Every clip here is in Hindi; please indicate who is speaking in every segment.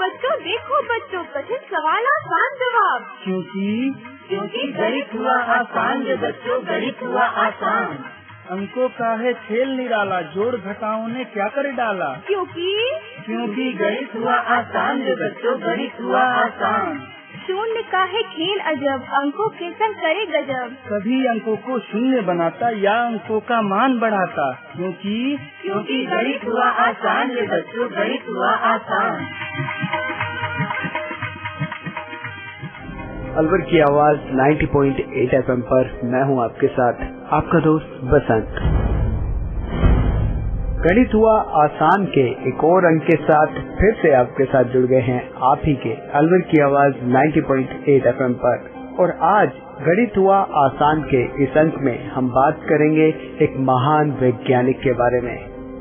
Speaker 1: देखो बच्चों, कठिन सवाल आसान जवाब।
Speaker 2: क्योंकि गणित हुआ आसान जो बच्चों, गणित हुआ आसान।
Speaker 3: अंकों का है खेल निराला, जोड़ घटाओं ने क्या कर डाला।
Speaker 2: क्योंकि गणित हुआ आसान जो बच्चों, गणित हुआ आसान।
Speaker 1: शून्य का है खेल अजब, अंकों के संग करे गजब।
Speaker 3: कभी अंकों को शून्य बनाता या अंकों का मान बढ़ाता।
Speaker 2: क्योंकि गणित हुआ आसान जो बच्चों, गणित हुआ आसान।
Speaker 4: अलवर की आवाज 90.8 FM पर मैं हूं आपके साथ, आपका दोस्त बसंत। गणित हुआ आसान के एक और अंक के साथ फिर से आपके साथ जुड़ गए हैं आप ही के अलवर की आवाज 90.8 FM पर। और आज गणित हुआ आसान के इस अंक में हम बात करेंगे एक महान वैज्ञानिक के बारे में,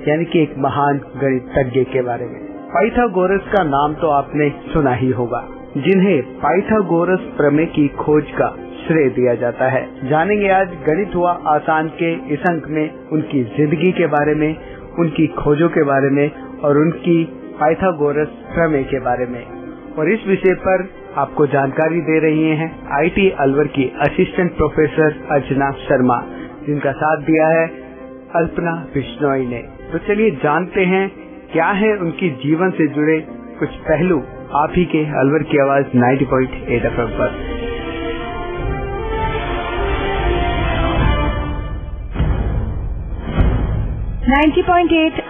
Speaker 4: यानी कि एक महान गणितज्ञ के बारे में। पाइथागोरस का नाम तो आपने सुना ही होगा, जिन्हें पाइथागोरस प्रमेय की खोज का श्रेय दिया जाता है। जानेंगे आज गणित हुआ आसान के इस अंक में उनकी जिंदगी के बारे में, उनकी खोजों के बारे में और उनकी पाइथागोरस प्रमेय के बारे में। और इस विषय पर आपको जानकारी दे रही हैं IIT अलवर की असिस्टेंट प्रोफेसर अर्चना शर्मा, जिनका साथ दिया है अल्पना बिश्नोई ने। तो चलिए जानते हैं क्या है उनकी जीवन से जुड़े कुछ पहलू आप ही के अलवर की आवाज 90.8 FM पर।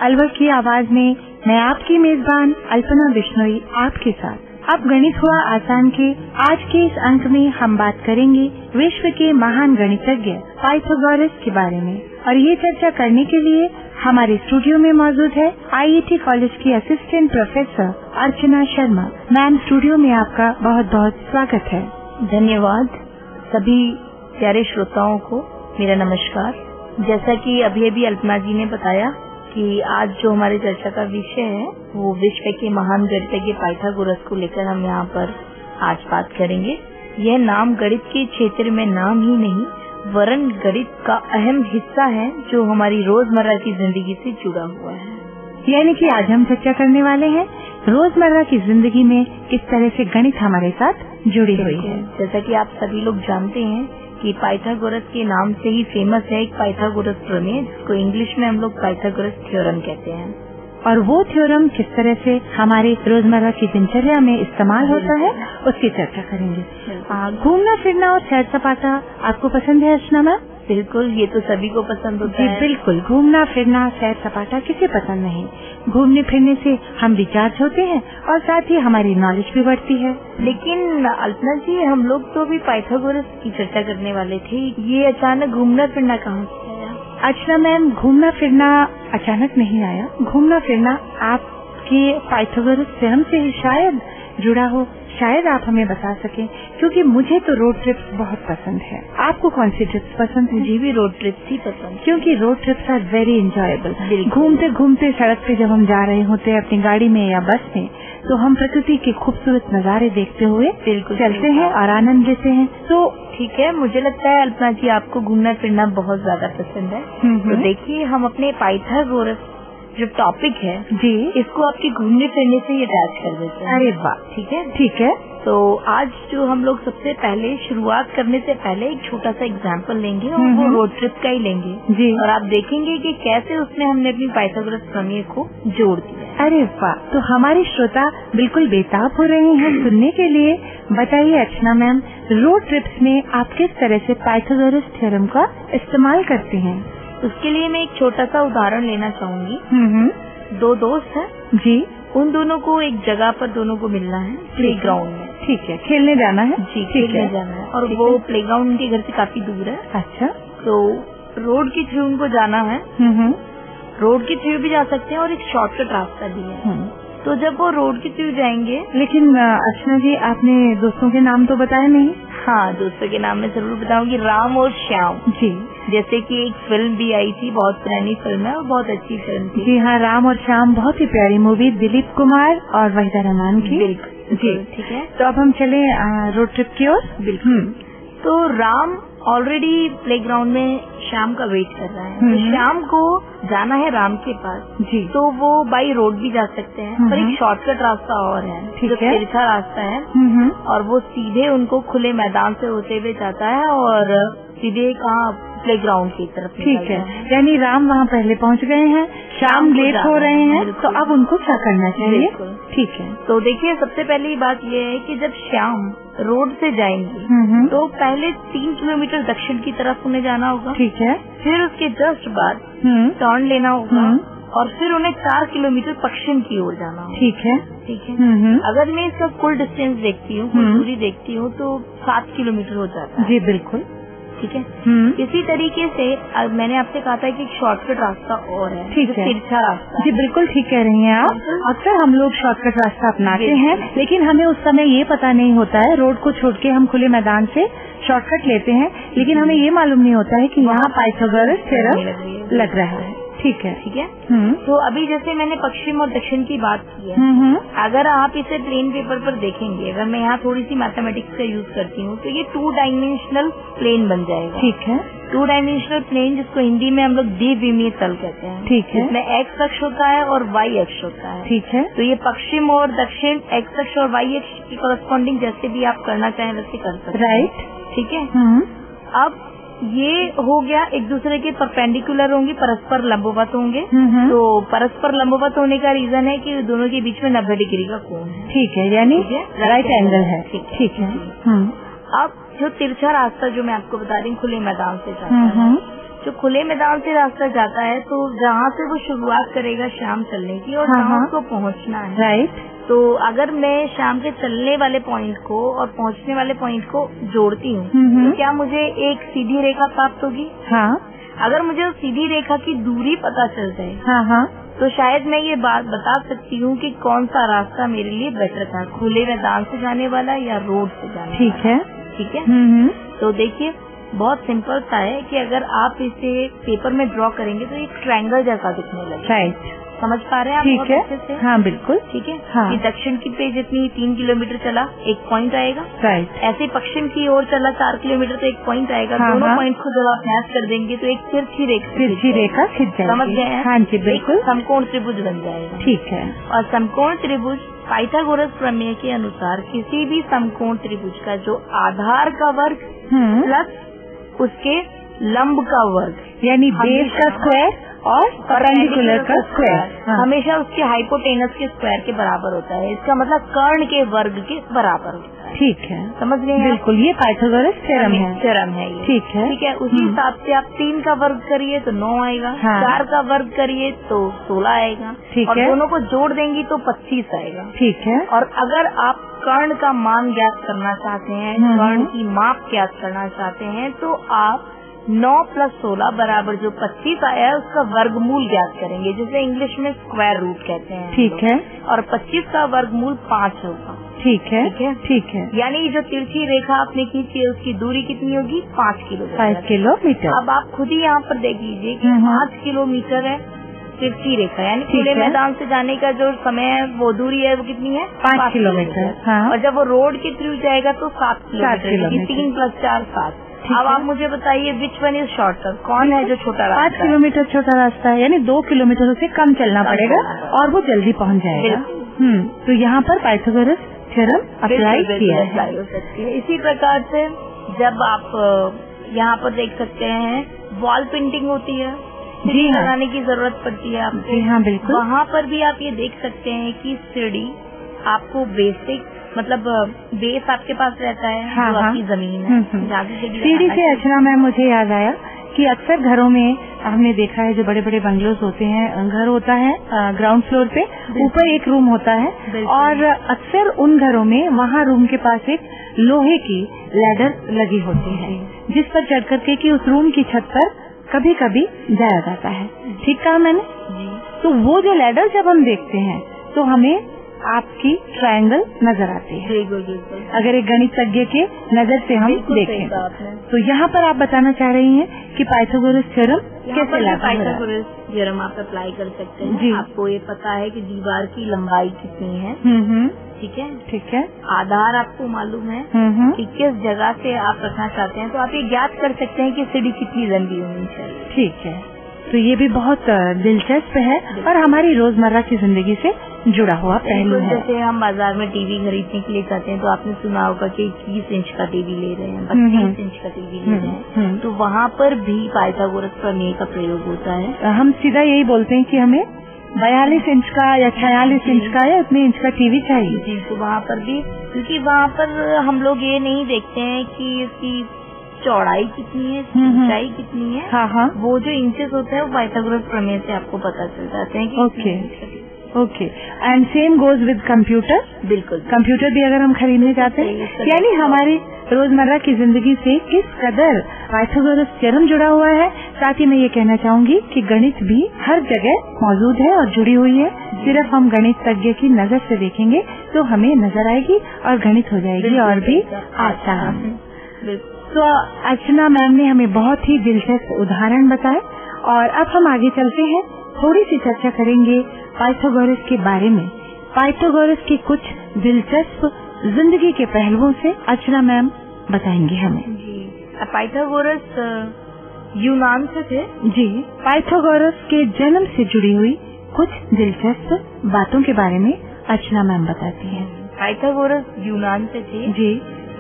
Speaker 5: अलवर की आवाज में मैं आपकी मेजबान अल्पना बिश्नोई आपके साथ। अब गणित हुआ आसान के आज के इस अंक में हम बात करेंगे विश्व के महान गणितज्ञ पाइथागोरस के बारे में। और ये चर्चा करने के लिए हमारे स्टूडियो में मौजूद है IIT कॉलेज की assistant professor Archana Sharma. Ma'am, studio में आपका बहुत बहुत स्वागत है।
Speaker 6: धन्यवाद। सभी प्यारे श्रोताओं को मेरा नमस्कार। जैसा कि अभी अल्पना जी ने बताया कि आज जो हमारे चर्चा का विषय है वो विश्व के महान गणितज्ञ पाइथागोरस को लेकर हम यहाँ पर आज बात करेंगे। यह नाम गणित के क्षेत्र में नाम ही नहीं वरन गणित का अहम हिस्सा है जो हमारी रोजमर्रा की जिंदगी से जुड़ा हुआ है।
Speaker 5: यानी कि आज हम चर्चा करने वाले हैं रोजमर्रा की जिंदगी में किस तरह से गणित हमारे साथ जुड़ी हुई है।
Speaker 6: जैसा कि आप सभी लोग जानते हैं कि पाइथागोरस के नाम से ही फेमस है एक पाइथागोरस प्रमेय, जिसको इंग्लिश में हम लोग पाइथागोरस थ्योरम कहते हैं।
Speaker 5: और वो थ्योरम किस तरह से हमारे रोजमर्रा की दिनचर्या में इस्तेमाल होता है उसकी चर्चा करेंगे। घूमना फिरना और सैर सपाटा आपको पसंद है अर्चना मैम?
Speaker 6: बिल्कुल, ये तो सभी को पसंद होता है।
Speaker 5: बिल्कुल, घूमना फिरना सैर सपाटा किसे पसंद नहीं। घूमने फिरने से हम रिचार्ज होते हैं और साथ ही हमारी नॉलेज भी बढ़ती है।
Speaker 6: लेकिन अल्पना जी, हम लोग तो अभी पाइथागोरस की चर्चा करने वाले थे, ये अचानक घूमना फिरना कहाँ से आया?
Speaker 5: अर्चना मैम, घूमना फिरना अचानक नहीं आया। घूमना फिरना आपके पाइथागोरस थ्योरम से ही शायद जुड़ा हो, शायद आप हमें बता सकें, क्योंकि मुझे तो रोड ट्रिप्स बहुत पसंद है। आपको कौन सी ट्रिप्स पसंद है?
Speaker 6: मुझे भी रोड ट्रिप्स ही पसंद,
Speaker 5: क्योंकि road trips are very enjoyable. घूमते घूमते सड़क पे जब हम जा रहे होते हैं अपनी गाड़ी में या बस में, तो हम प्रकृति के खूबसूरत नजारे देखते हुए बिल्कुल चलते हैं और आनंद लेते हैं। तो
Speaker 6: ठीक है, मुझे लगता है अल्पना जी आपको घूमना फिरना बहुत ज्यादा पसंद है। तो देखिए, हम अपने पाइथागोरस जो टॉपिक है
Speaker 5: जी,
Speaker 6: इसको आपके घूमने फिरने से ही अटैच कर देते हैं।
Speaker 5: अरे वाह, ठीक है।
Speaker 6: तो आज जो हम लोग सबसे पहले शुरुआत करने से पहले एक छोटा सा एग्जाम्पल लेंगे और वो रोड ट्रिप का ही लेंगे
Speaker 5: जी।
Speaker 6: और आप देखेंगे कि कैसे उसमें हमने अपनी पाइथागोरस प्रमेय को जोड़ दिया।
Speaker 5: अरे वाह, तो हमारे श्रोता बिल्कुल बेताब हो रहे हैं सुनने के लिए। बताइए अर्चना मैम, रोड ट्रिप्स में आप किस तरह से पाइथागोरस थ्योरम का इस्तेमाल करते हैं?
Speaker 6: उसके लिए मैं एक छोटा सा उदाहरण लेना चाहूंगी। दो दोस्त हैं
Speaker 5: जी,
Speaker 6: उन दोनों को एक जगह पर दोनों को मिलना है प्लेग्राउंड में।
Speaker 5: ठीक है, खेलने जाना है
Speaker 6: जी, खेलने जाना है और वो प्लेग्राउंड उनके घर से काफी दूर है।
Speaker 5: अच्छा,
Speaker 6: तो रोड के थ्रू उनको जाना है। रोड के थ्रू भी जा सकते हैं और एक शॉर्टकट रास्ता भी है। तो जब वो रोड के थ्रू जाएंगे।
Speaker 5: लेकिन अर्चना जी, आपने दोस्तों के नाम तो बताए नहीं।
Speaker 6: हाँ, दोस्तों के नाम मैं जरूर बताऊंगी, राम और श्याम जी। जैसे कि एक फिल्म भी आई थी, बहुत पुरानी फिल्म है और बहुत अच्छी फिल्म थी।
Speaker 5: जी हाँ, राम और श्याम बहुत ही प्यारी मूवी, दिलीप कुमार और वहीदा रहमान की।
Speaker 6: बिल्कुल जी, ठीक है।
Speaker 5: तो अब हम चले रोड ट्रिप की ओर।
Speaker 6: बिल्कुल। तो राम ऑलरेडी प्लेग्राउंड में श्याम का वेट कर रहा है। तो श्याम को जाना है राम के पास
Speaker 5: जी,
Speaker 6: तो वो बाई रोड भी जा सकते हैं, पर एक शॉर्टकट रास्ता और है जो तिरछा रास्ता है, और वो सीधे उनको खुले मैदान से होते हुए जाता है और सीधे कहाँ प्लेग्राउंड की तरफ।
Speaker 5: ठीक है, यानी राम वहाँ पहले पहुँच गए हैं, श्याम लेट हो रहे हैं, तो अब उनको क्या करना चाहिए? ठीक है,
Speaker 6: तो देखिए सबसे पहली बात ये है कि जब श्याम रोड से जाएंगे तो पहले 3 किलोमीटर दक्षिण की तरफ उन्हें जाना होगा।
Speaker 5: ठीक है,
Speaker 6: फिर उसके जस्ट बाद टर्न लेना होगा और फिर उन्हें 4 किलोमीटर पश्चिम की ओर जाना होगा।
Speaker 5: ठीक है,
Speaker 6: ठीक है। अगर मैं इसका कुल डिस्टेंस देखती हूँ, कुल दूरी देखती हूँ तो 7 किलोमीटर हो जाता है।
Speaker 5: जी बिल्कुल,
Speaker 6: ठीक है। इसी तरीके से अब मैंने आपसे कहा था कि एक शॉर्टकट रास्ता और है,
Speaker 5: ठीक है,
Speaker 6: तिरछा रास्ता।
Speaker 5: जी बिल्कुल ठीक कह रही हैं आप। अक्सर हम लोग शॉर्टकट रास्ता अपनाते हैं, लेकिन हमें उस समय ये पता नहीं होता है, रोड को छोड़ के हम खुले मैदान से शॉर्टकट लेते हैं, लेकिन हमें ये मालूम नहीं होता है कि यहाँ पाइथागोरस थ्योरम लग रहा है। ठीक है,
Speaker 6: ठीक है। तो अभी जैसे मैंने पश्चिम और दक्षिण की बात की है, अगर आप इसे प्लेन पेपर पर देखेंगे, अगर मैं यहाँ थोड़ी सी मैथमेटिक्स का यूज करती हूँ तो ये 2 डायमेंशनल प्लेन बन जाएगा।
Speaker 5: ठीक है,
Speaker 6: 2 डायमेंशनल प्लेन जिसको हिंदी में हम लोग द्विविमीय तल कहते हैं।
Speaker 5: ठीक है,
Speaker 6: इसमें एक्स अक्ष होता है और वाई अक्ष होता है।
Speaker 5: ठीक है,
Speaker 6: तो ये पश्चिम और दक्षिण एक्स अक्ष और वाई अक्ष की कॉरेस्पॉन्डिंग जैसे भी आप करना चाहें वैसे कर सकते हैं।
Speaker 5: राइट,
Speaker 6: ठीक है। अब ये हो गया, एक दूसरे के परपेंडिकुलर होंगे, परस्पर लंबवत होंगे। तो परस्पर लंबवत होने का रीजन है कि दोनों के बीच में 90 डिग्री का कोण है।
Speaker 5: ठीक है, यानी राइट एंगल है। ठीक है।
Speaker 6: अब जो तिरछा रास्ता जो मैं आपको बता रही हूँ खुले मैदान से जाता है, जो खुले मैदान से रास्ता जाता है तो जहाँ से वो शुरुआत करेगा शाम चलने की और जहाँ उसको पहुँचना है, राइट। तो अगर मैं शाम के चलने वाले पॉइंट को और पहुँचने वाले पॉइंट को जोड़ती हूँ तो क्या मुझे एक सीधी रेखा प्राप्त होगी?
Speaker 5: हाँ।
Speaker 6: अगर मुझे उस सीधी रेखा की दूरी पता चल जाए तो शायद मैं ये बात बता सकती हूँ कि कौन सा रास्ता मेरे लिए बेटर था, खुले मैदान से जाने वाला या रोड से जाने वाला। ठीक है, ठीक है। तो देखिए बहुत सिंपल सा है कि अगर आप इसे पेपर में ड्रॉ करेंगे तो एक ट्रायंगल जैसा दिखने लगेगा। राइट, समझ पा रहे हैं आप?
Speaker 5: ठीक है, हाँ बिल्कुल, ठीक है। हाँ।
Speaker 6: कि दक्षिण की पे जितनी 3 किलोमीटर चला 1 पॉइंट आएगा।
Speaker 5: राइट,
Speaker 6: ऐसे पश्चिम की ओर चला 4 किलोमीटर तो 1 पॉइंट आएगा। दोनों पॉइंट को जब आप मैच कर देंगे तो एक तिरछी रेखा खिंच जाएगी। समझ गए हैं? हाँ जी बिल्कुल, समकोण त्रिभुज बन जाएगा। ठीक है। और समकोण त्रिभुज पाइथागोरस प्रमेय के अनुसार किसी भी समकोण त्रिभुज का जो आधार का वर्ग प्लस उसके लंब का वर्ग, यानी बेस का स्क्वायर और परपेंडिकुलर का स्क्वायर, हमेशा उसके हाइपोटेनस के स्क्वायर के बराबर होता है। इसका मतलब कर्ण के वर्ग के बराबर होता है। ठीक है, समझ गए? बिल्कुल, ये पाइथागोरस थ्योरम है ये। ठीक है, ठीक है। उसी हिसाब से आप 3 का वर्ग करिए तो 9 आएगा, 4 का वर्ग करिए तो 16 आएगा, और दोनों को जोड़ देंगी तो 25 आएगा। ठीक है। और अगर आप कर्ण का मान ज्ञात करना चाहते हैं, कर्ण की माप ज्ञात करना चाहते हैं, तो आप 9 + 16 बराबर जो 25 आया है उसका वर्गमूल ज्ञात करेंगे, जिसे इंग्लिश में स्क्वायर रूट कहते हैं। ठीक है। और 25 का वर्गमूल 5 होगा। ठीक है, ठीक है, ठीक है। यानी जो तिरछी रेखा आपने खींची है उसकी दूरी कितनी होगी? 5 किलोमीटर। 5 किलोमीटर। अब आप खुद ही यहाँ पर देख लीजिए कि 5 किलोमीटर है तिरछी रेखा, यानी खुले मैदान से जाने का जो समय है वो दूरी है वो कितनी है? 5 किलोमीटर। और जब वो रोड के थ्रू जाएगा तो 7 किलोमीटर। 3 + 4 7। अब आप मुझे बताइए विच वन इज शॉर्टर, कौन है जो छोटा रास्ता? 5 किलोमीटर छोटा रास्ता है, यानी 2 किलोमीटर से कम चलना पड़ेगा और वो जल्दी पहुंच जाएगा। तो यहाँ पर पाइथागोरस थ्योरम अप्लाई किया है। इसी प्रकार से जब आप यहाँ पर देख सकते हैं वॉल पेंटिंग होती है, सीढ़ी लगाने की जरूरत पड़ती है आपको। हाँ बिल्कुल। वहाँ पर भी आप ये देख सकते हैं कि सीढ़ी आपको बेसिक मतलब बेस आपके पास रहता है, जो आपकी जमीन है। सीढ़ी से अच्छा मैम मुझे याद आया कि अक्सर घरों में हमने देखा है जो बड़े बड़े बंगलोज होते हैं, घर होता है ग्राउंड फ्लोर पे, ऊपर एक रूम होता है और अक्सर उन घरों में वहाँ रूम के पास एक लोहे की लैडर लगी होती है जिस पर चढ़ करके कि उस रूम की छत पर कभी कभी जाया जाता है। ठीक कहा मैंने? तो वो जो लैडर जब हम देखते हैं तो हमें
Speaker 5: आपकी ट्रायंगल नजर आती है।
Speaker 6: बिल्कुल बिल्कुल।
Speaker 5: अगर एक गणितज्ञ के नजर से हम देखें तो यहाँ पर आप बताना चाह रही हैं कि पाइथागोरस थ्योरम कैसे लागू हो रहा है?
Speaker 6: पाइथागोरस थ्योरम आप अप्लाई कर सकते हैं जी। आपको ये पता है कि दीवार की लंबाई कितनी है, ठीक है,
Speaker 5: ठीक है।
Speaker 6: आधार आपको मालूम है कि किस जगह से आप रखना चाहते हैं, तो आप ये ज्ञात कर सकते हैं कि सीढ़ी कितनी लंबी होनी चाहिए।
Speaker 5: ठीक है, तो ये भी बहुत दिलचस्प है और हमारी रोजमर्रा की जिंदगी से जुड़ा हुआ पहलू है।
Speaker 6: जैसे हम बाजार में टीवी खरीदने के लिए जाते हैं तो आपने सुना होगा कि 21 इंच का टीवी ले रहे हैं, 32 इंच का टीवी ले रहे हैं, तो वहाँ पर भी पाइथागोरस प्रमेय का प्रयोग होता है।
Speaker 5: हम सीधा यही बोलते हैं कि हमें 42 इंच का या 46 इंच का या इतने इंच का टीवी चाहिए
Speaker 6: जी। तो वहाँ पर भी, क्योंकि वहाँ पर हम लोग ये नहीं देखते हैं कि इसकी चौड़ाई कितनी है, ऊंचाई कितनी है।
Speaker 5: हाँ।
Speaker 6: वो जो इंचेस होते हैं वो पाइथागोरस प्रमेय से आपको पता चल जाते हैं कि
Speaker 5: okay. And same goes with computer.
Speaker 6: बिल्कुल,
Speaker 5: कंप्यूटर भी अगर हम खरीदने जाते हैं, यानी हमारी रोजमर्रा की जिंदगी से किस कदर पाइथागोरस थ्योरम जुड़ा हुआ है। साथ ही मैं ये कहना चाहूंगी कि गणित भी हर जगह मौजूद है और जुड़ी हुई है। सिर्फ हम गणितज्ञ की नजर से देखेंगे तो हमें नजर आएगी और गणित हो जाएगी और भी आसान। तो अर्चना मैम ने हमें बहुत ही दिलचस्प उदाहरण बताए और अब हम आगे चलते हैं, थोड़ी सी चर्चा करेंगे पाइथागोरस के बारे में। पाइथागोरस के कुछ दिलचस्प जिंदगी के पहलुओं से अर्चना मैम बताएंगे हमें।
Speaker 6: जी, पाइथागोरस यूनान से थे
Speaker 5: जी। पाइथागोरस के जन्म से जुड़ी हुई कुछ दिलचस्प बातों के बारे में अर्चना मैम बताती हैं।
Speaker 6: पाइथागोरस यूनान से थे
Speaker 5: जी।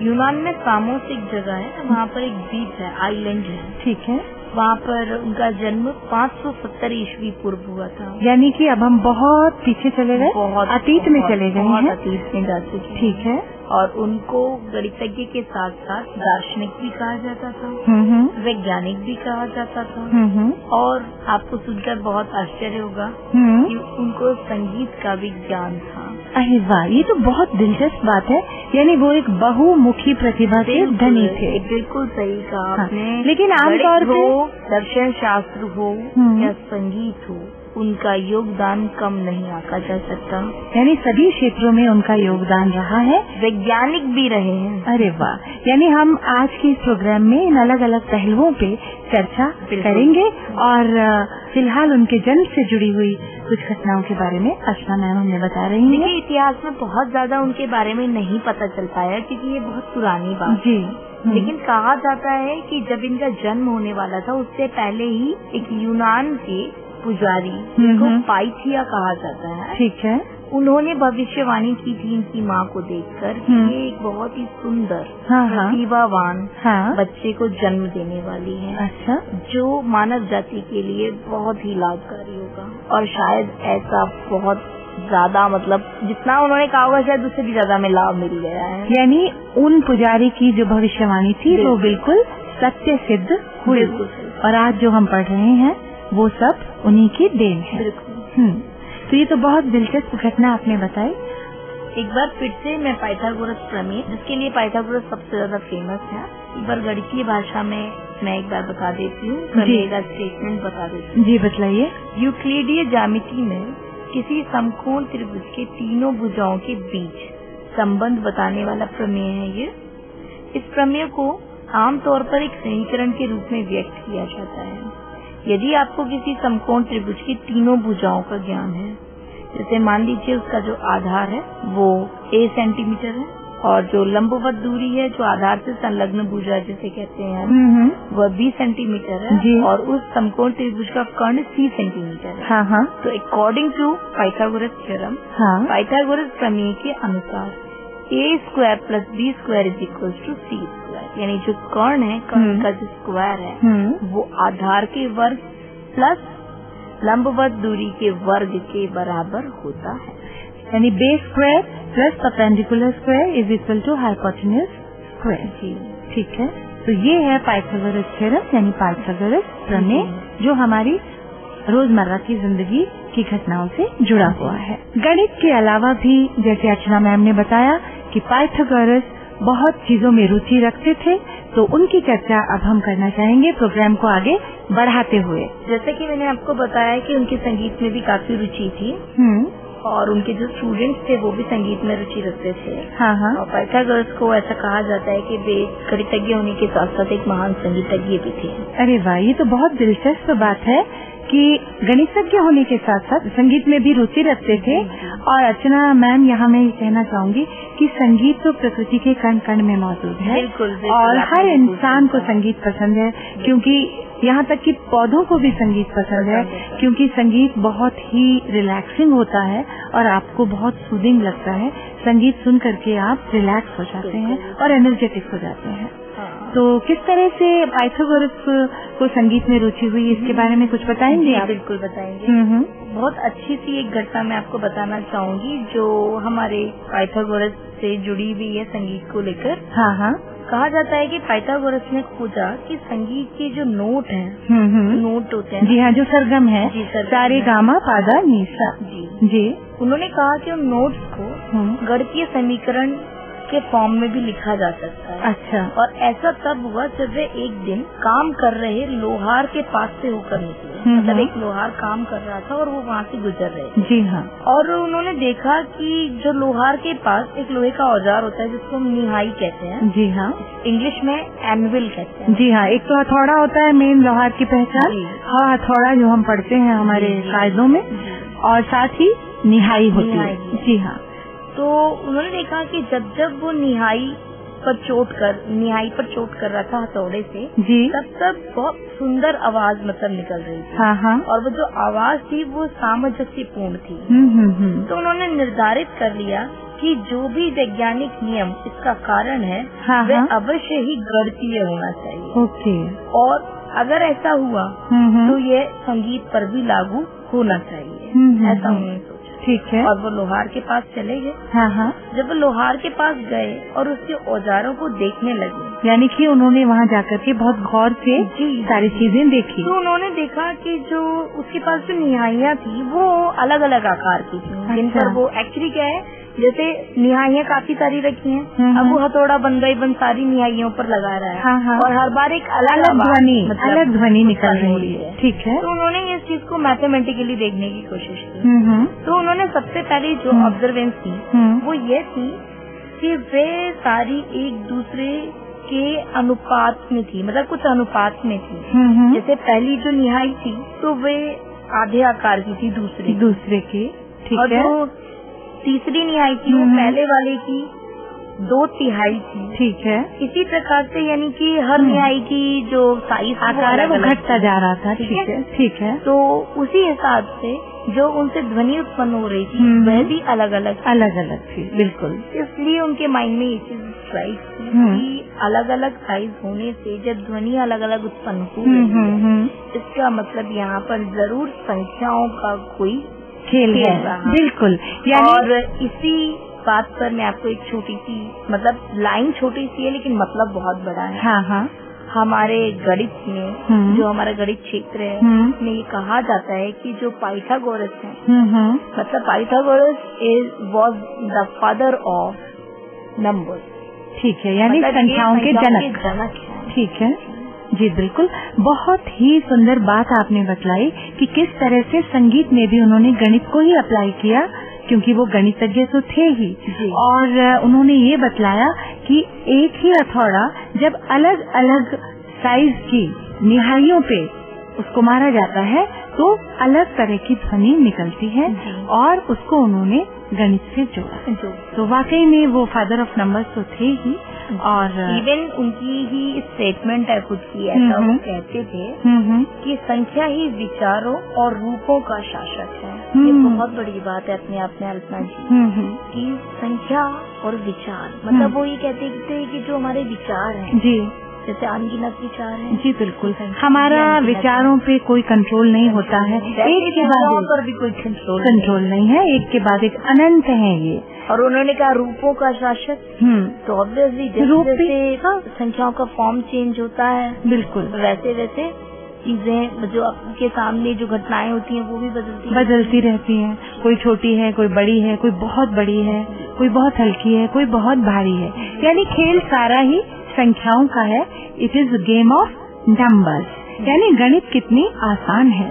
Speaker 6: यूनान में सामोस एक जगह है, वहाँ पर एक द्वीप है, आइलैंड है,
Speaker 5: ठीक है।
Speaker 6: वहाँ पर उनका जन्म 570 ईस्वी पूर्व हुआ था।
Speaker 5: यानी कि अब हम बहुत पीछे चले गए, बहुत अतीत में चले गए हैं,
Speaker 6: अतीत में जा चुके।
Speaker 5: ठीक है।
Speaker 6: और उनको गणितज्ञ के साथ साथ दार्शनिक भी कहा जाता था, वैज्ञानिक भी कहा जाता था, और आपको सुनकर बहुत आश्चर्य होगा कि उनको संगीत का भी ज्ञान था।
Speaker 5: अरे वाह, ये तो बहुत दिलचस्प बात है। यानी वो एक बहुमुखी प्रतिभा के धनी थे।
Speaker 6: बिल्कुल सही कहा आपने।
Speaker 5: लेकिन आमतौर पे
Speaker 6: दर्शन शास्त्र हो या संगीत हो, उनका योगदान कम नहीं आंका जा सकता।
Speaker 5: यानी सभी क्षेत्रों में उनका योगदान रहा है,
Speaker 6: वैज्ञानिक भी रहे हैं।
Speaker 5: अरे वाह, यानी हम आज के इस प्रोग्राम में इन अलग अलग पहलुओं पे चर्चा करेंगे और फिलहाल उनके जन्म से जुड़ी हुई कुछ घटनाओं के बारे में अर्चना मैम हमें बता रही हैं।
Speaker 6: देखिए, इतिहास में बहुत ज्यादा उनके बारे में नहीं पता चल पाया क्योंकि ये बहुत पुरानी बात
Speaker 5: जी।
Speaker 6: लेकिन कहा जाता है कि जब इनका जन्म होने वाला था उससे पहले ही एक यूनान के पुजारी, जिनको पाइथिया कहा जाता है,
Speaker 5: ठीक है,
Speaker 6: उन्होंने भविष्यवाणी की थी इनकी माँ को देखकर कि ये एक बहुत ही सुंदर प्रतिभावान बच्चे को जन्म देने वाली है।
Speaker 5: अच्छा।
Speaker 6: जो मानव जाति के लिए बहुत ही लाभकारी होगा और शायद ऐसा बहुत ज्यादा, मतलब जितना उन्होंने कहा होगा शायद उससे भी ज्यादा हमें लाभ मिल गया है।
Speaker 5: यानी उन पुजारी की जो भविष्यवाणी थी वो बिल्कुल सत्य सिद्ध हुई और आज जो हम पढ़ रहे हैं वो सब उन्हीं की देन है। तो ये तो बहुत दिलचस्प घटना आपने बताई।
Speaker 6: एक बार फिर से मैं पाइथागोरस प्रमेय, जिसके लिए पाइथागोरस सबसे ज्यादा फेमस है, एक बार गणितीय भाषा में मैं एक बार बता देती हूँ, प्रमेय का स्टेटमेंट बता देती हूँ।
Speaker 5: जी बताइए।
Speaker 6: यूक्लिडीय ज्यामिति में किसी समकोण त्रिभुज के तीनों भुजाओं के बीच संबंध बताने वाला प्रमेय है ये। इस प्रमेय को आमतौर पर एक समीकरण के रूप में व्यक्त किया जाता है। यदि आपको किसी समकोण त्रिभुज की तीनों भुजाओं का ज्ञान है, जैसे मान लीजिए उसका जो आधार है वो a सेंटीमीटर है और जो लंबवत दूरी है, जो आधार से संलग्न भुजा जिसे कहते हैं, वह 20 सेंटीमीटर है और उस समकोण त्रिभुज का कर्ण 30 सेंटीमीटर है। तो according to Pythagoras theorem, Pythagoras प्रमेय के अनुसार a² + b² = c², यानी जो कर्ण है, कर्ण का जो स्क्वायर है वो आधार के वर्ग प्लस लंबवत दूरी के वर्ग के बराबर होता है।
Speaker 5: यानी base square plus perpendicular square is equal to hypotenuse square. जी ठीक है। तो ये है पाइथागोरस थ्योरम, यानी पाइथागोरस प्रमेय, जो हमारी रोजमर्रा की जिंदगी की घटनाओं से जुड़ा हुआ है। गणित के अलावा भी, जैसे अर्चना मैम ने बताया कि पाइथागोरस बहुत चीजों में रुचि रखते थे, तो उनकी चर्चा अब हम करना चाहेंगे प्रोग्राम को आगे बढ़ाते हुए।
Speaker 6: जैसे कि मैंने आपको बताया कि उनकी संगीत में भी काफी रुचि थी और उनके जो स्टूडेंट्स थे वो भी संगीत में रुचि रखते थे।
Speaker 5: हाँ हाँ।
Speaker 6: और पाइथागोरस को ऐसा कहा जाता है कि वे गणितज्ञ होने के साथ साथ एक महान संगीतज्ञ भी थे।
Speaker 5: अरे वाह, ये तो बहुत दिलचस्प बात है कि गणितज्ञ होने के साथ साथ संगीत में भी रुचि रखते थे। और अर्चना मैम, यहाँ मैं ये कहना चाहूंगी कि संगीत तो प्रकृति के कण कण में मौजूद है।
Speaker 6: बिल्कुल,
Speaker 5: और हर इंसान को संगीत पसंद है, क्योंकि यहाँ तक कि पौधों को भी संगीत पसंद है, क्योंकि संगीत बहुत ही रिलैक्सिंग होता है और आपको बहुत सूदिंग लगता है। संगीत सुन करके आप रिलैक्स हो जाते हैं और एनर्जेटिक हो जाते हैं। तो किस तरह से पाइथागोरस को संगीत में रुचि हुई, इसके बारे में कुछ बताएंगे आप?
Speaker 6: बिल्कुल बताएंगे। बहुत अच्छी सी एक घटना मैं आपको बताना चाहूंगी जो हमारे पाइथागोरस से जुड़ी हुई है संगीत को लेकर।
Speaker 5: हाँ हाँ।
Speaker 6: कहा जाता है कि पाइथागोरस ने खोजा कि संगीत के जो नोट हैं, नोट होते हैं,
Speaker 5: जी हाँ, जो सरगम है, सारे गामा पादा नीसा, जी,
Speaker 6: उन्होंने कहा कि उन नोट्स को गणितीय समीकरण के फॉर्म में भी लिखा जा सकता है।
Speaker 5: अच्छा।
Speaker 6: और ऐसा तब हुआ जब वे एक दिन काम कर रहे लोहार के पास से होकर निकले। मतलब एक लोहार काम कर रहा था और वो वहाँ से गुजर रहे थे।
Speaker 5: जी हाँ।
Speaker 6: और उन्होंने देखा कि जो लोहार के पास एक लोहे का औजार होता है जिसको हम निहाई कहते हैं।
Speaker 5: जी हाँ।
Speaker 6: इंग्लिश में एनविल कहते हैं।
Speaker 5: जी हाँ। एक तो हथौड़ा होता है मेन लोहार की पहचान। हाँ, हथौड़ा जो हम पढ़ते हैं हमारे कायदों में, और साथ ही निहाई होती है। जी हाँ।
Speaker 6: तो उन्होंने देखा कि जब वो निहाई पर चोट कर रहा था हथौड़े से,
Speaker 5: जी,
Speaker 6: तब बहुत सुंदर आवाज मतलब निकल रही थी।
Speaker 5: हाँ हाँ।
Speaker 6: और वो जो आवाज थी वो सामंजस्यपूर्ण थी। तो उन्होंने निर्धारित कर लिया कि जो भी वैज्ञानिक नियम इसका कारण है,
Speaker 5: हाँ,
Speaker 6: वे अवश्य ही गणितीय होना चाहिए।
Speaker 5: ओके।
Speaker 6: और अगर ऐसा हुआ तो ये संगीत पर भी लागू होना चाहिए। ऐसा उन्होंने सोचा।
Speaker 5: ठीक है।
Speaker 6: और वो लोहार के पास चले गए।
Speaker 5: हाँ हाँ।
Speaker 6: जब वो लोहार के पास गए और उसके औजारों को देखने लगे,
Speaker 5: यानी कि उन्होंने वहाँ जाकर के बहुत गौर से सारी चीजें देखी।
Speaker 6: तो उन्होंने देखा कि जो उसके पास जो निहाइयाँ थी वो अलग अलग आकार की थी। जिन पर वो एक्चुअली क्या है, जैसे निहाइयाँ काफी सारी रखी हैं, अब वो हथौड़ा बन सारी निहाइयों पर लगा रहा है।
Speaker 5: हाँ,
Speaker 6: और हर बार एक अलग
Speaker 5: ध्वनि निकल रही है। ठीक है।
Speaker 6: तो उन्होंने इस चीज को मैथमेटिकली देखने की कोशिश की। तो उन्होंने सबसे पहले जो ऑब्जर्वेंस की वो ये थी कि वे सारी एक दूसरे के अनुपात में थी, मतलब कुछ अनुपात में थी। जैसे पहली जो निहाई थी तो वे आधे आकार की थी दूसरे के। ठीक है। और तीसरी निहाई थी वो पहले वाले की 2/3 थी। ठीक है। इसी प्रकार से यानी कि हर निहाई की जो साइज
Speaker 5: आकार है वो घटता जा रहा था। ठीक है।
Speaker 6: तो उसी हिसाब से जो उनसे ध्वनि उत्पन्न हो रही थी वह भी अलग अलग
Speaker 5: थी। बिल्कुल।
Speaker 6: इसलिए उनके माइंड में ये चीज स्ट्राइक की अलग अलग साइज होने से जब ध्वनि अलग अलग उत्पन्न हो रही है, इसका मतलब यहाँ पर जरूर संख्याओं का कोई
Speaker 5: खेल है। बिल्कुल।
Speaker 6: और इसी बात पर मैं आपको एक छोटी सी, मतलब लाइन छोटी सी है लेकिन मतलब बहुत बड़ा है।
Speaker 5: हाँ हाँ।
Speaker 6: हमारे गणित में जो हमारा गणित क्षेत्र है उसमें ये कहा जाता है कि जो पाइथागोरस है, मतलब Pythagoras was the father of numbers.
Speaker 5: ठीक है, यानी संख्याओं के जनक। ठीक है जी, बिल्कुल। बहुत ही सुंदर बात आपने बतलाई कि किस तरह से संगीत में भी उन्होंने गणित को ही अप्लाई किया, क्योंकि वो गणितज्ञ तो थे ही। और उन्होंने ये बतलाया कि एक ही हथौड़ा जब अलग अलग साइज की निहाइयों पे उसको मारा जाता है तो अलग तरह की ध्वनि निकलती है, और उसको उन्होंने गणित से जोड़ा। तो वाकई में वो फादर ऑफ नंबर्स तो थे ही। और
Speaker 6: इवन उनकी ही स्टेटमेंट है खुद की, ऐसा वो कहते थे कि संख्या ही विचारों और रूपों का शासक है। ये बहुत बड़ी बात है अपने आप में अल्पना जी, कि संख्या और विचार, मतलब वो ये कहते थे कि जो हमारे विचार हैं, जी, जैसे अनगिनत विचार हैं। जी बिल्कुल।
Speaker 5: हमारा विचारों पे कोई कंट्रोल नहीं होता है, एक के बाद
Speaker 6: पर भी कोई
Speaker 5: कंट्रोल नहीं है, एक के बाद एक अनंत है ये।
Speaker 6: और उन्होंने कहा रूपों का शासक, तो ऑब्वियसली जैसे संख्याओं का फॉर्म चेंज होता है, बिल्कुल वैसे वैसे चीजें जो आपके सामने जो घटनाएं होती हैं वो भी बदलती रहती हैं।
Speaker 5: कोई छोटी है, कोई बड़ी है, कोई बहुत बड़ी है, कोई बहुत हल्की है, कोई बहुत भारी है। यानी खेल सारा ही संख्याओं का है। It is game of numbers. यानी गणित कितनी आसान है,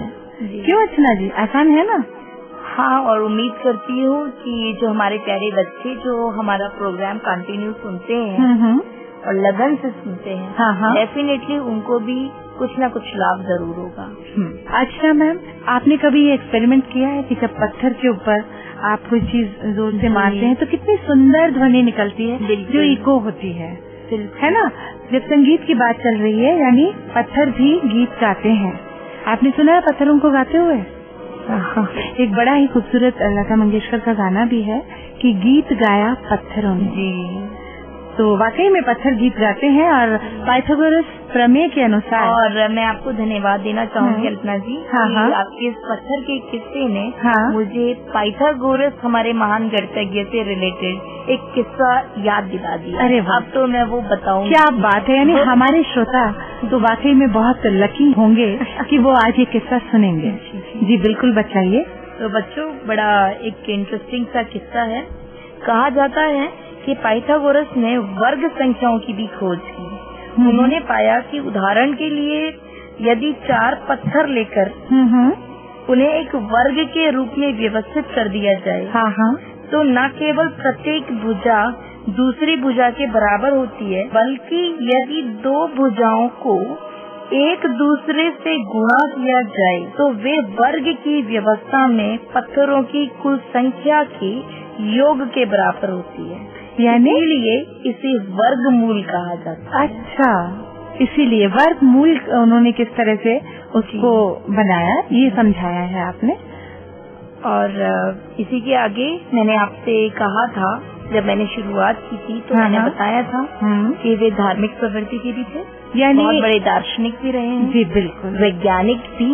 Speaker 5: क्यों अर्चना जी? आसान है ना?
Speaker 6: हाँ, और उम्मीद करती हूँ कि जो हमारे प्यारे बच्चे जो हमारा प्रोग्राम कंटिन्यू सुनते हैं और लगन से सुनते हैं,
Speaker 5: हाँ,
Speaker 6: डेफिनेटली उनको भी कुछ ना कुछ लाभ जरूर होगा।
Speaker 5: अच्छा मैम, आपने कभी ये एक्सपेरिमेंट किया है कि जब पत्थर के ऊपर आप कोई चीज जोर से मारते हैं तो कितनी सुंदर ध्वनि निकलती है जो इको होती है ना? जब संगीत की बात चल रही है, यानी पत्थर भी गीत गाते हैं। आपने सुना है पत्थरों को गाते हुए? एक बड़ा ही खूबसूरत लता मंगेशकर का गाना भी है कि गीत गाया पत्थरों ने।
Speaker 6: जी,
Speaker 5: तो वाकई में पत्थर गीत गाते हैं और पाइथागोरस प्रमेय के अनुसार।
Speaker 6: और मैं आपको धन्यवाद देना चाहूंगी अल्पना जी, कि आपके इस पत्थर के किस्से ने मुझे पाइथागोरस हमारे महान गणितज्ञ से रिलेटेड एक किस्सा याद दिला दिया।
Speaker 5: अरे
Speaker 6: अब तो मैं वो बताऊंगी।
Speaker 5: क्या बात है, यानी हमारे श्रोता तो वाकई में बहुत लकी होंगे कि वो आज ये किस्सा सुनेंगे। जी बिल्कुल, बताइए।
Speaker 6: तो बच्चों, बड़ा एक इंटरेस्टिंग सा किस्सा है। कहा जाता है कि पाइथागोरस ने वर्ग संख्याओं की भी खोज की। उन्होंने पाया कि उदाहरण के लिए यदि 4 पत्थर लेकर उन्हें एक वर्ग के रूप में व्यवस्थित कर दिया जाए, तो न केवल प्रत्येक भुजा दूसरी भुजा के बराबर होती है, बल्कि यदि 2 भुजाओं को एक दूसरे से गुणा किया जाए तो वे वर्ग की व्यवस्था में पत्थरों की कुल संख्या के योग के बराबर होती है।
Speaker 5: यानी
Speaker 6: इसीलिए इसे वर्गमूल कहा जाता है।
Speaker 5: अच्छा, इसीलिए वर्गमूल उन्होंने किस तरह से उसको बनाया, ये समझाया है आपने।
Speaker 6: और इसी के आगे मैंने आपसे कहा था, जब मैंने शुरुआत की थी तो मैंने बताया था कि वे धार्मिक प्रवृत्ति के भी थे, यानी बहुत बड़े दार्शनिक भी रहे हैं।
Speaker 5: जी बिल्कुल,
Speaker 6: वैज्ञानिक भी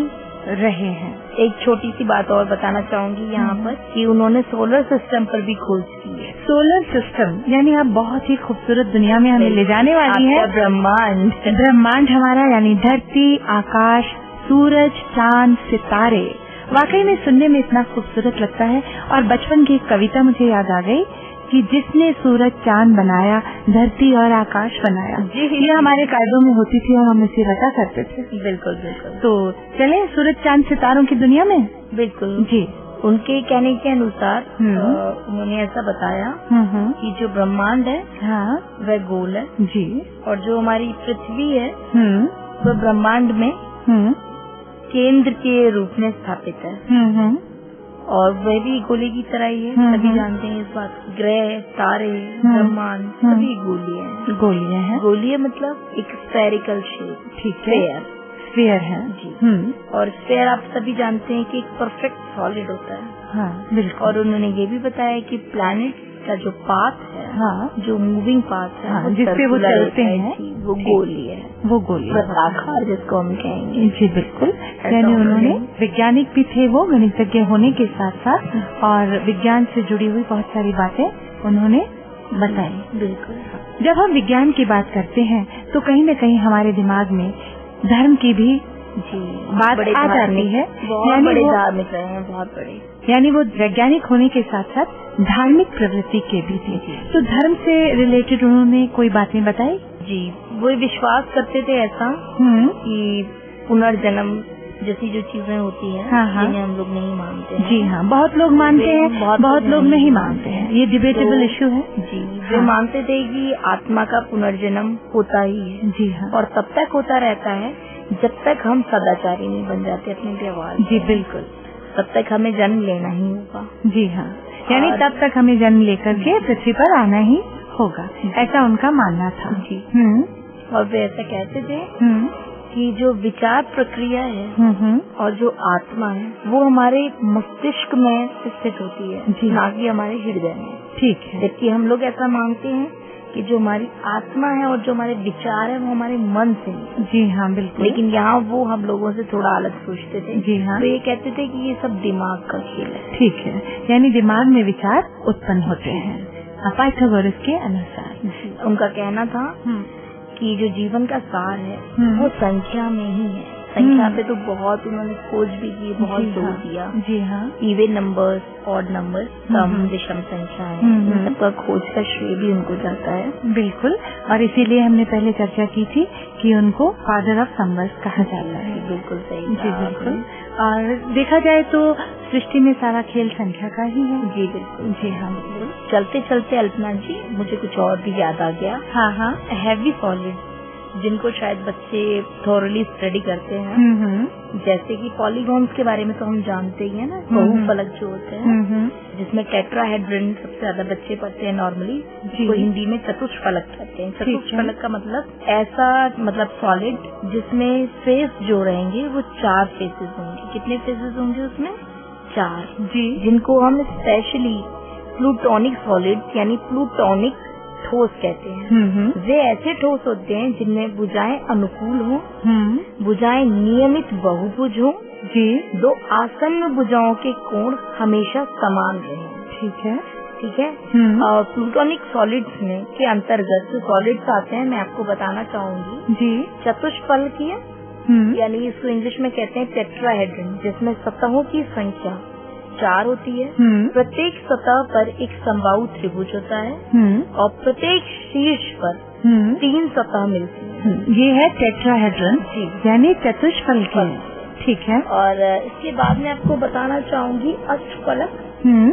Speaker 5: रहे हैं।
Speaker 6: एक छोटी सी बात और बताना चाहूंगी यहाँ पर कि उन्होंने सोलर सिस्टम पर भी खोज की है।
Speaker 5: सोलर सिस्टम यानी आप बहुत ही खूबसूरत दुनिया में हमें ले जाने वाली है। ब्रह्मांड हमारा, यानी धरती, आकाश, सूरज, चांद, सितारे, वाकई में सुनने में इतना खूबसूरत लगता है। और बचपन की एक कविता मुझे याद आ गई कि जिसने सूरज चांद बनाया, धरती और आकाश बनाया। ये हमारे कायदों में होती थी और हम इसे रटा करते थे।
Speaker 6: बिल्कुल बिल्कुल।
Speaker 5: तो चले सूरज चांद सितारों की दुनिया में।
Speaker 6: बिल्कुल
Speaker 5: जी।
Speaker 6: उनके कहने के अनुसार उन्होंने ऐसा बताया कि जो ब्रह्मांड है वह गोल है
Speaker 5: जी,
Speaker 6: और जो हमारी पृथ्वी है वह ब्रह्मांड में केंद्र के रूप में स्थापित है। और वह भी गोले की तरह ही है। सभी जानते हैं इस बात को। ग्रह, तारे, ब्रह्मांड सभी गोलियां हैं। गोलीय मतलब एक स्फेरिकल शेप। ठीक है,
Speaker 5: स्फीयर है
Speaker 6: जी। और स्फीयर आप सभी जानते हैं कि एक परफेक्ट सॉलिड होता है।
Speaker 5: हाँ, बिल्कुल।
Speaker 6: और उन्होंने ये भी बताया कि प्लैनेट का जो पाथ है, जो मूविंग पाथ है,
Speaker 5: जिसपे वो चलते हैं,
Speaker 6: वो गोलीय है।
Speaker 5: वो गोलीय
Speaker 6: वृत्ताकार जिसको हम कहेंगे।
Speaker 5: जी बिल्कुल। यानी उन्होंने वैज्ञानिक भी थे, वो गणितज्ञ होने के साथ साथ और विज्ञान से जुड़ी हुई बहुत सारी बातें उन्होंने बताई।
Speaker 6: बिल्कुल।
Speaker 5: जब हम विज्ञान की बात करते हैं तो कहीं न कहीं हमारे दिमाग में धर्म की भी बात आ जाती है।
Speaker 6: बहुत बड़े धार्मिक रहे हैं, बहुत बड़े।
Speaker 5: यानी वो वैज्ञानिक होने के साथ साथ धार्मिक प्रवृत्ति के भी थे। तो धर्म से रिलेटेड उन्होंने कोई बातें बताई?
Speaker 6: जी, वो विश्वास करते थे ऐसा कि पुनर्जन्म जैसी जो चीजें होती हैं जिन्हें हम लोग नहीं मानते हैं।
Speaker 5: जी हाँ, बहुत लोग मानते हैं, बहुत लोग नहीं मानते हैं। ये डिबेटेबल इश्यू है।
Speaker 6: जी, वे मानते थे कि आत्मा का पुनर्जन्म होता ही है।
Speaker 5: जी हाँ,
Speaker 6: और तब तक होता रहता है जब तक हम सदाचारी नहीं बन जाते अपने व्यवहार।
Speaker 5: जी बिल्कुल,
Speaker 6: तब तक हमें जन्म लेना ही होगा।
Speaker 5: जी हाँ, यानी तब तक हमें जन्म लेकर के पृथ्वी पर आना ही होगा, ऐसा उनका मानना था।
Speaker 6: जी। और वे ऐसा कहते थे कि जो विचार प्रक्रिया है और जो आत्मा है वो हमारे मस्तिष्क में स्थित होती है, ना कि हमारे हृदय में।
Speaker 5: ठीक है।
Speaker 6: जबकि हम लोग ऐसा मानते हैं कि जो हमारी आत्मा है और जो हमारे विचार है वो हमारे मन से है।
Speaker 5: जी हाँ बिल्कुल।
Speaker 6: लेकिन यहाँ वो हम लोगों से थोड़ा अलग सोचते थे।
Speaker 5: जी हाँ।
Speaker 6: तो ये कहते थे कि ये सब दिमाग का खेल है।
Speaker 5: ठीक है, यानी दिमाग में विचार उत्पन्न होते हैं पाइथागोरस के अनुसार।
Speaker 6: उनका कहना था कि जो जीवन का सार है वो संख्या में ही है। संख्या पे तो बहुत उन्होंने खोज भी की, बहुत जोर दिया।
Speaker 5: जी हाँ।
Speaker 6: इवन नंबर्स, ऑड नंबर्स, सम, विषम संख्याएं, इन सबका खोज का श्रेय भी उनको जाता है।
Speaker 5: बिल्कुल, और इसीलिए हमने पहले चर्चा की थी कि उनको फादर ऑफ नंबर्स कहा जाता है।
Speaker 6: बिल्कुल सही।
Speaker 5: जी बिल्कुल। और देखा जाए तो सृष्टि में सारा खेल संख्या का ही है।
Speaker 6: जी बिल्कुल।
Speaker 5: जी हाँ बिल्कुल।
Speaker 6: चलते चलते अल्पना जी, मुझे कुछ और भी याद आ गया।
Speaker 5: हाँ हाँ।
Speaker 6: हैवी सॉलिड, जिनको शायद बच्चे थोरली स्टडी करते हैं, जैसे कि पॉलीगॉन्स के बारे में तो हम जानते ही हैं ना, बहुफलक जो होते हैं, जिसमें टेट्राहेड्रन सबसे ज्यादा बच्चे पढ़ते हैं नॉर्मली, जिसको हिंदी में चतुष्फलक कहते हैं। चतुष्फलक का मतलब ऐसा सॉलिड जिसमें फेस जो रहेंगे वो 4 फेसेस होंगे। कितने फेसेस होंगे उसमें? 4 जी, जिनको हम स्पेशली प्लूटोनिक सॉलिड यानी प्लूटोनिक ठोस कहते हैं। वे ऐसे ठोस होते हैं जिनमें भुजाएं अनुकूल हों, भुजाएं नियमित बहुभुज हों, जी, 2 आसन्न भुजाओं के कोण हमेशा समान रहें। ठीक है, ठीक है। प्लूटोनिक सॉलिड्स में के अंतर्गत जो सॉलिड्स आते हैं मैं आपको बताना चाहूंगी जी। चतुष्फलकीय यानी इसको इंग्लिश में कहते हैं टेट्राहेड्रन, जिसमें सतहों की संख्या 4 होती है। प्रत्येक सतह पर एक समबाहु त्रिभुज होता है और प्रत्येक शीर्ष पर 3 सतह मिलती है।
Speaker 5: ये है टेट्राहेड्रन यानी चतुष्फलकीय। ठीक है।
Speaker 6: और इसके बाद मैं आपको बताना चाहूंगी अष्टफलक,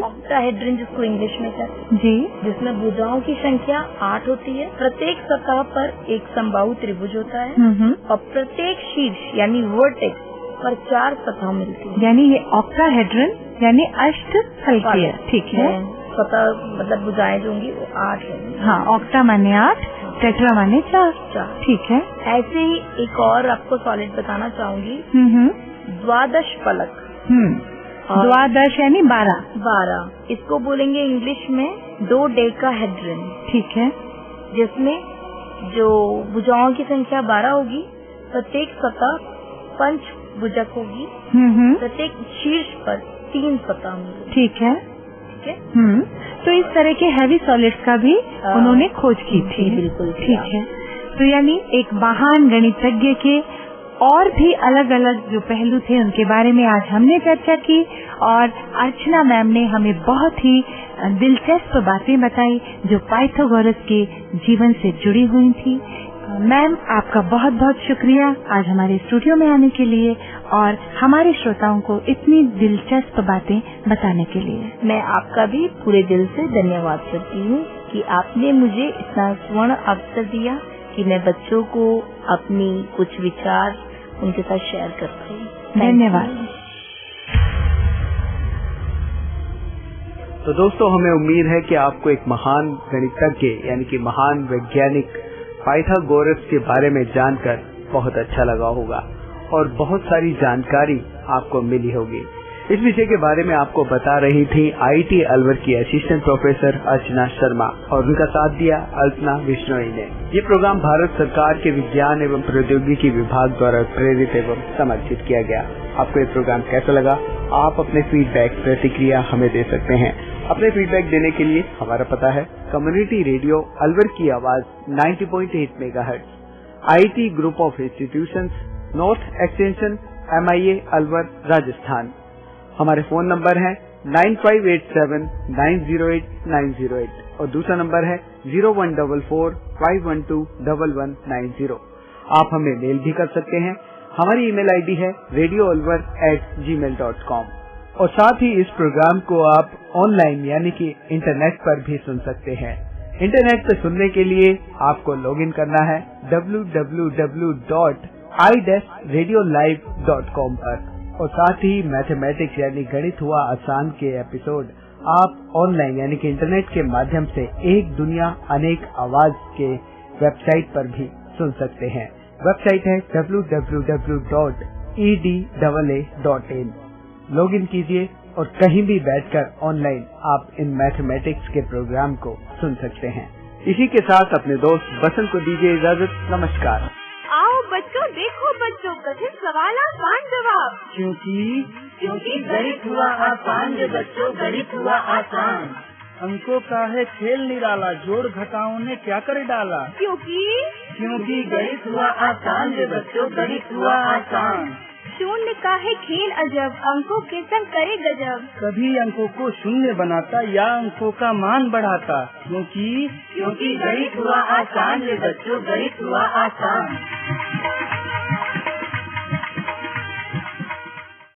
Speaker 6: ऑक्टाहेड्रन जिसको इंग्लिश में कहते हैं जी, जिसमें भुजाओं की संख्या 8 होती है। प्रत्येक सतह पर एक समबाहु त्रिभुज होता है और प्रत्येक शीर्ष यानी वर्टेक्स पर 4 सतह मिलती है।
Speaker 5: यानी ये ऑक्टाहेड्रन यानी अष्टफलकीय। ठीक है।
Speaker 6: सतह भुजाएं जो होंगी वो 8 है।
Speaker 5: हाँ, ऑक्टा माने 8, टेट्रा माने 4। ठीक है।
Speaker 6: ऐसे ही एक और आपको सॉलिड बताना चाहूंगी, द्वादश फलक।
Speaker 5: द्वादश यानी 12।
Speaker 6: इसको बोलेंगे इंग्लिश में डोडेकाहेड्रन। ठीक है। जिसमें जो भुजाओं की संख्या 12 होगी, प्रत्येक सतह पंच भुजक होगी, प्रत्येक शीर्ष पर 3 सतह मिलेगी।
Speaker 5: ठीक है, ठीक है। तो इस तरह के हैवी सॉलिड्स का भी उन्होंने खोज की थी।
Speaker 6: बिल्कुल
Speaker 5: ठीक है। तो यानी एक महान गणितज्ञ के और भी अलग अलग जो पहलू थे उनके बारे में आज हमने चर्चा की, और अर्चना मैम ने हमें बहुत ही दिलचस्प बातें बताई जो पाइथागोरस के जीवन से जुड़ी हुई थी। मैम, आपका बहुत बहुत शुक्रिया आज हमारे स्टूडियो में आने के लिए और हमारे श्रोताओं को इतनी दिलचस्प बातें बताने के लिए।
Speaker 6: मैं आपका भी पूरे दिल से धन्यवाद करती हूँ कि आपने मुझे इतना स्वर्ण अवसर दिया कि मैं बच्चों को अपनी कुछ विचार उनके साथ शेयर कर पाई।
Speaker 5: धन्यवाद।
Speaker 4: तो दोस्तों, हमें उम्मीद है कि आपको एक महान गणितज्ञ यानी कि महान वैज्ञानिक पाइथागोरस के बारे में जानकर बहुत अच्छा लगा होगा और बहुत सारी जानकारी आपको मिली होगी। इस विषय के बारे में आपको बता रही थी IIT अलवर की असिस्टेंट प्रोफेसर अर्चना शर्मा, और उनका साथ दिया अल्पना बिश्नोई ने। ये प्रोग्राम भारत सरकार के विज्ञान एवं प्रौद्योगिकी विभाग द्वारा प्रेरित एवं समर्थित किया गया। आपको ये प्रोग्राम कैसा लगा? आप अपने फीडबैक प्रतिक्रिया हमें दे सकते हैं। अपने फीडबैक देने के लिए हमारा पता है कम्युनिटी रेडियो अलवर की आवाज 90.8 megahertz, IIT group of institutions, north extension, MIA Alwar, Rajasthan. हमारे फोन नंबर है 9587908908 और दूसरा नंबर है 0144512190। आप हमें मेल भी कर सकते हैं। हमारी ईमेल आईडी है radio.alvar@gmail.com। और साथ ही इस प्रोग्राम को आप ऑनलाइन यानी कि इंटरनेट पर भी सुन सकते हैं। इंटरनेट पर सुनने के लिए आपको लॉगिन करना है www.i-radiolive.com पर, और साथ ही मैथमेटिक्स यानी गणित हुआ आसान के एपिसोड आप ऑनलाइन यानी कि इंटरनेट के माध्यम से एक दुनिया अनेक आवाज के वेबसाइट पर भी सुन सकते हैं। वेबसाइट है www.edaa.in। लॉगिन कीजिए और कहीं भी बैठकर ऑनलाइन आप इन मैथमेटिक्स के प्रोग्राम को सुन सकते हैं। इसी के साथ अपने दोस्त बसंत को दीजिए इजाजत। नमस्कार।
Speaker 1: आओ बच्चों, देखो बच्चों, कठिन सवाल आसान जवाब। क्योंकि
Speaker 2: गणित हुआ आसान जो बच्चों, गणित हुआ आसान।
Speaker 3: अंकों का है खेल निराला, जोड़ घटाओं ने क्या कर डाला।
Speaker 1: क्योंकि
Speaker 2: क्योंकि गणित हुआ आसान रे बच्चों, गणित हुआ आसान।
Speaker 1: शून्य का है खेल अजब, अंकों के संग करे गजब।
Speaker 3: कभी अंकों को शून्य बनाता या अंकों का मान बढ़ाता, क्योंकि
Speaker 2: गणित हुआ आसान रे बच्चों, गणित हुआ आसान।